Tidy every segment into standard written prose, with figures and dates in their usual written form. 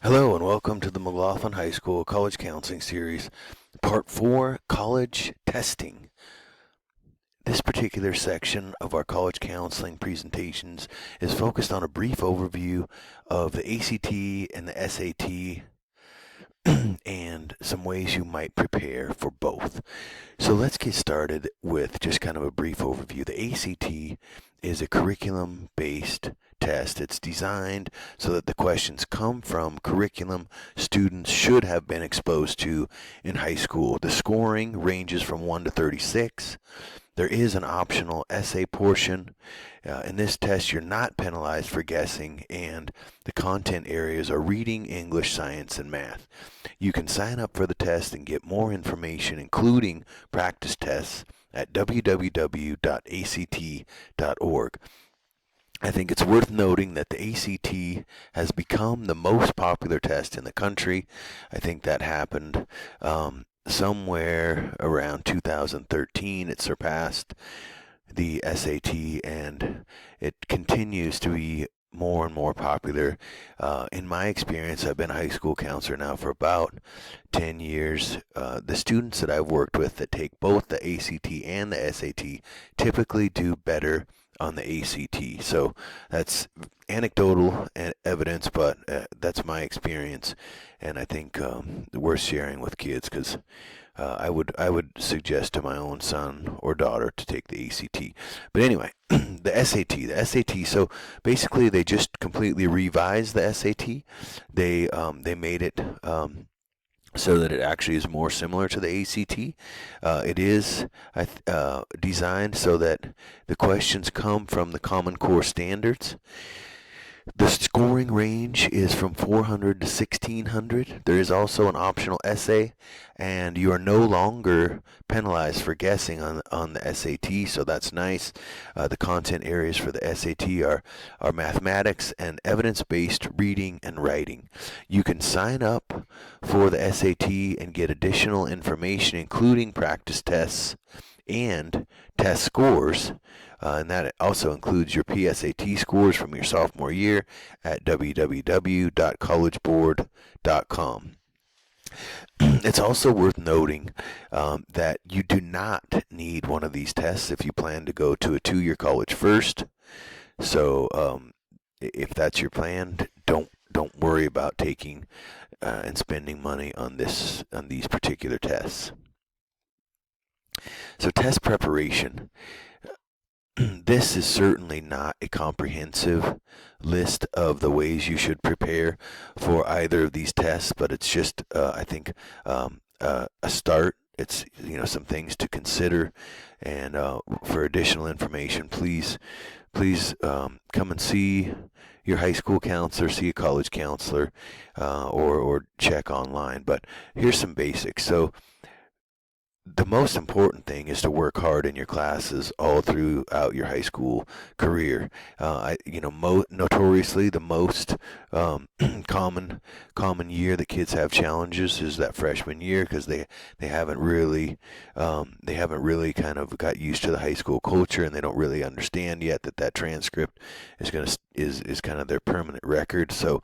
Hello and welcome to the McLoughlin High School College Counseling Series, Part 4, College Testing. This particular section of our college counseling presentations is focused on a brief overview of the ACT and the SAT and some ways you might prepare for both. So let's get started with just kind of a brief overview. The ACT is a curriculum-based test. It's designed so that the questions come from curriculum students should have been exposed to in high school. The scoring ranges from 1 to 36. There is an optional essay portion. In this test, you're not penalized for guessing, and the content areas are reading, English, science, and math. You can sign up for the test and get more information, including practice tests, at www.act.org. I think it's worth noting that the ACT has become the most popular test in the country. I think that happened somewhere around 2013. It surpassed the SAT, and it continues to be more and more popular. In my experience, I've been a high school counselor now for about 10 years. The students that I've worked with that take both the ACT and the SAT typically do better on the ACT. So that's anecdotal evidence, but that's my experience, and I think worth sharing with kids, because I would suggest to my own son or daughter to take the ACT. But anyway, the SAT. So basically, they just completely revised the SAT. They made it so that it actually is more similar to the ACT. It is designed so that the questions come from the Common Core standards. The scoring range is from 400 to 1600. There is also an optional essay, and you are no longer penalized for guessing on the SAT, so that's nice. The content areas for the SAT are mathematics and evidence-based reading and writing. You can sign up for the SAT and get additional information, including practice tests and test scores, and that also includes your PSAT scores from your sophomore year at www.collegeboard.com. It's also worth noting that you do not need one of these tests if you plan to go to a two-year college first. So if that's your plan, don't worry about taking and spending money on these particular tests. So test preparation. This is certainly not a comprehensive list of the ways you should prepare for either of these tests, but it's just, I think, a start. It's, some things to consider, and for additional information, please come and see your high school counselor, see a college counselor, or check online. But here's some basics. So the most important thing is to work hard in your classes all throughout your high school career. Notoriously, the most common year that kids have challenges is that freshman year, because they haven't really kind of got used to the high school culture, and they don't really understand yet that transcript is kind of their permanent record. So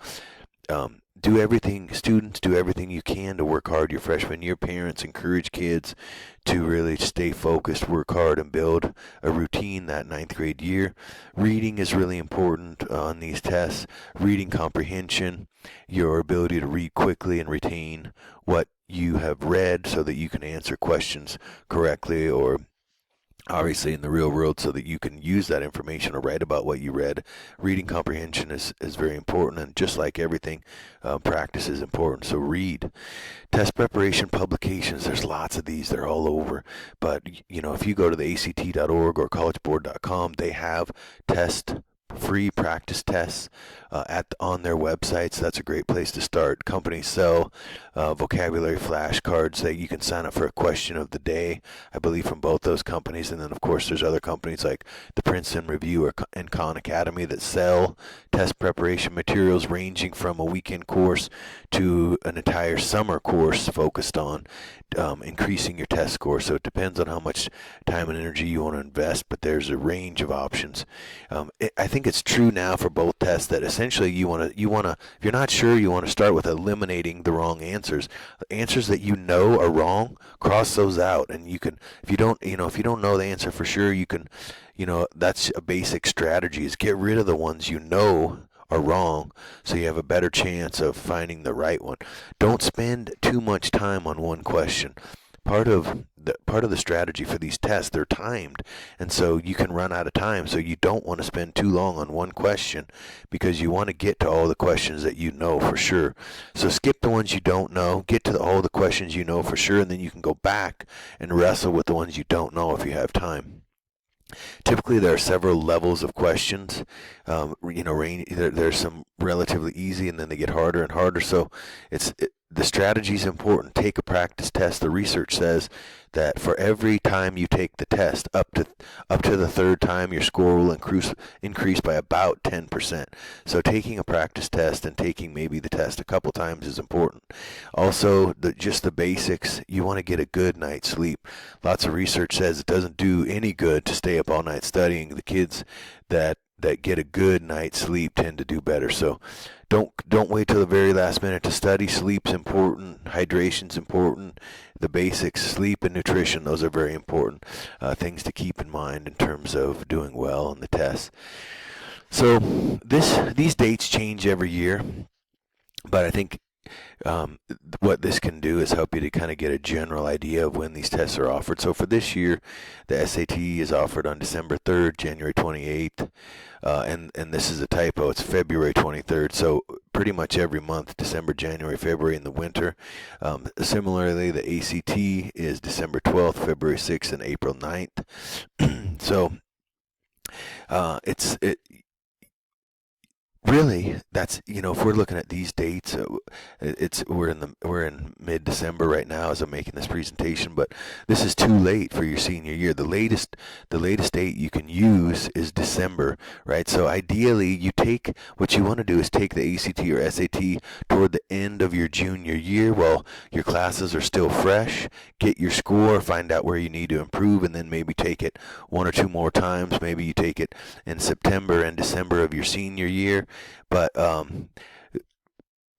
students do everything you can to work hard your freshman year. Parents encourage kids to really stay focused, work hard, and build a routine that ninth grade year. Reading is really important on these tests. Reading comprehension, your ability to read quickly and retain what you have read so that you can answer questions correctly, or obviously in the real world, so that you can use that information to write about what you read. Reading comprehension is very important, and just like everything, practice is important. So read. Test preparation publications, there's lots of these. They're all over. But, if you go to the act.org or collegeboard.com, they have free practice tests on their websites. That's a great place to start. Companies sell vocabulary flashcards that you can sign up for a question of the day, I believe, from both those companies. And then, of course, there's other companies like the Princeton Review and Khan Academy that sell test preparation materials, ranging from a weekend course to an entire summer course focused on increasing your test score. So it depends on how much time and energy you want to invest, but there's a range of options. I think think it's true now for both tests that essentially you want to if you're not sure, you want to start with eliminating the wrong answers. The answers that you know are wrong, cross those out, and you can, if you don't, if you don't know the answer for sure, you can, that's a basic strategy, is get rid of the ones you know are wrong, so you have a better chance of finding the right one. Don't spend too much time on one question. Part of the strategy for these tests, they're timed, and so you can run out of time. So you don't want to spend too long on one question, because you want to get to all the questions that you know for sure. So skip the ones you don't know, get to all the questions you know for sure, and then you can go back and wrestle with the ones you don't know if you have time. Typically, there are several levels of questions. There's some relatively easy, and then they get harder and harder. So the strategy is important. Take a practice test. The research says that for every time you take the test, up to the third time, your score will increase by about 10%. So taking a practice test and taking maybe the test a couple times is important. Also, just the basics. You want to get a good night's sleep. Lots of research says it doesn't do any good to stay up all night studying. The kids that get a good night's sleep tend to do better. So don't wait till the very last minute to study. Sleep's important. Hydration's important. The basics, sleep and nutrition, those are very important things to keep in mind in terms of doing well on the tests. So these dates change every year, but I think what this can do is help you to kind of get a general idea of when these tests are offered. So for this year, the SAT is offered on December 3rd, January 28th, and this is a typo, it's February 23rd, so pretty much every month, December, January, February in the winter. Similarly, the ACT is December 12th, February 6th, and April 9th. So really, that's, if we're looking at these dates, we're in mid-December right now as I'm making this presentation, but this is too late for your senior year. The latest date you can use is December, right? So ideally, what you want to do is take the ACT or SAT toward the end of your junior year while your classes are still fresh. Get your score, find out where you need to improve, and then maybe take it one or two more times. Maybe you take it in September and December of your senior year. But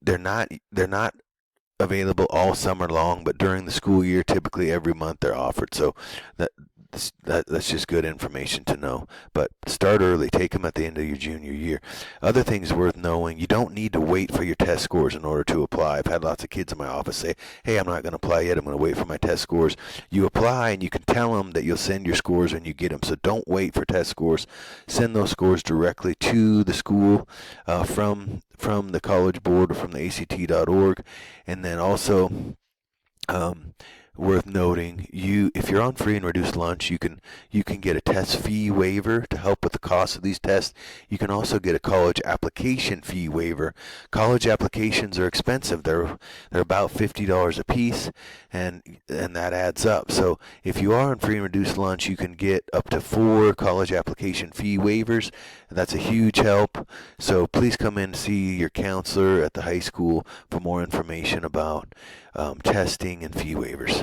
they're not available all summer long, but during the school year, typically every month they're offered. So that's just good information to know. But start early. Take them at the end of your junior year. Other things worth knowing: you don't need to wait for your test scores in order to apply. I've had lots of kids in my office say, "Hey, I'm not going to apply yet. I'm going to wait for my test scores." You apply, and you can tell them that you'll send your scores when you get them. So don't wait for test scores. Send those scores directly to the school from the College Board or from the ACT.org. And then also, worth noting, if you're on free and reduced lunch, you can get a test fee waiver to help with the cost of these tests. You can also get a college application fee waiver. College applications are expensive. They're about $50 a piece, and that adds up. So if you are on free and reduced lunch, you can get up to 4 college application fee waivers. That's a huge help. So please come in to see your counselor at the high school for more information about testing and fee waivers.